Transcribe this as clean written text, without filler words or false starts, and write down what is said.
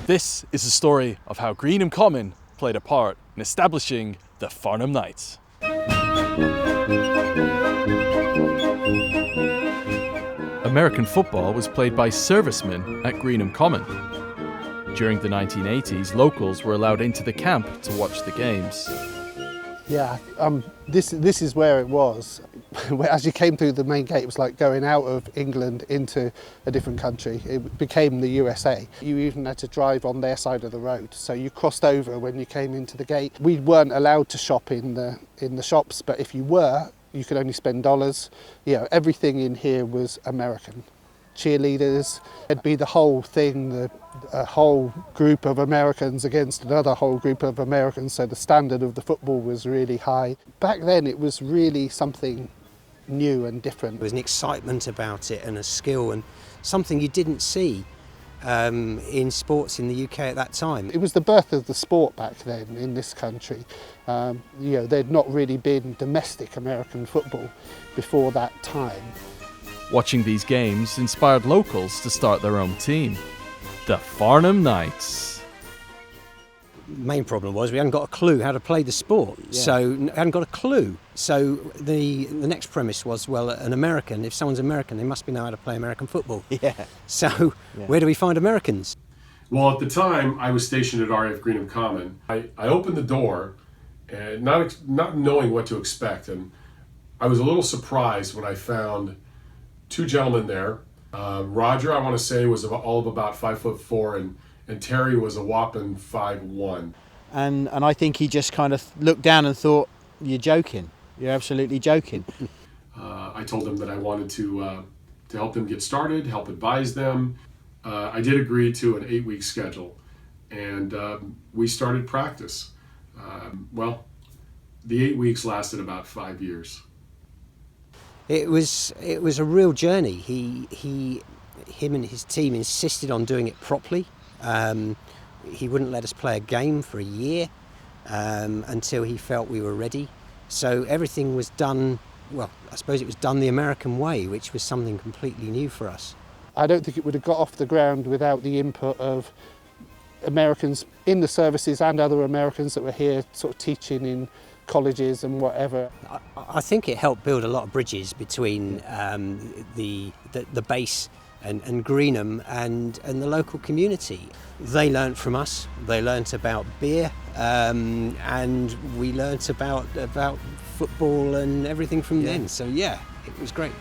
This is the story of how Greenham Common played a part in establishing the Farnham Knights. American football was played by servicemen at Greenham Common. During the 1980s, locals were allowed into the camp to watch the games. Yeah, this is where it was. As you came through the main gate, it was like going out of England into a different country. It became the USA. You even had to drive on their side of the road, so you crossed over when you came into the gate. We weren't allowed to shop in the shops, but if you were, you could only spend dollars. You know, everything in here was American. Cheerleaders, it'd be the whole thing, a whole group of Americans against another whole group of Americans, so the standard of the football was really high. Back then it was really something new and different. There was an excitement about it and a skill and something you didn't see in sports in the UK at that time. It was the birth of the sport back then in this country. You know, there'd not really been domestic American football before that time. Watching these games inspired locals to start their own team, the Farnham Knights. Main problem was we hadn't got a clue how to play the sport, so hadn't got a clue. So the next premise was, well, an American, if someone's American, they must know how to play American football. Yeah. So where do we find Americans? Well, at the time, I was stationed at RAF Greenham Common. I opened the door, and not knowing what to expect, and I was a little surprised when I found two gentlemen there. Roger, I want to say, was all of about 5'4", and Terry was a whopping 5'1". And I think he just kind of looked down and thought, "You're joking. You're absolutely joking." I told them that I wanted to help them get started, help advise them. I did agree to an 8-week schedule, and we started practice. Well, the 8 weeks lasted about 5 years. It was a real journey. Him and his team insisted on doing it properly. He wouldn't let us play a game for a year until he felt we were ready. So everything was done, well, I suppose it was done the American way, which was something completely new for us. I don't think it would have got off the ground without the input of Americans in the services and other Americans that were here sort of teaching in colleges and whatever. I think it helped build a lot of bridges between the base and Greenham and the local community. They learnt from us. They learnt about beer, and we learnt about football and everything from then. So yeah, it was great.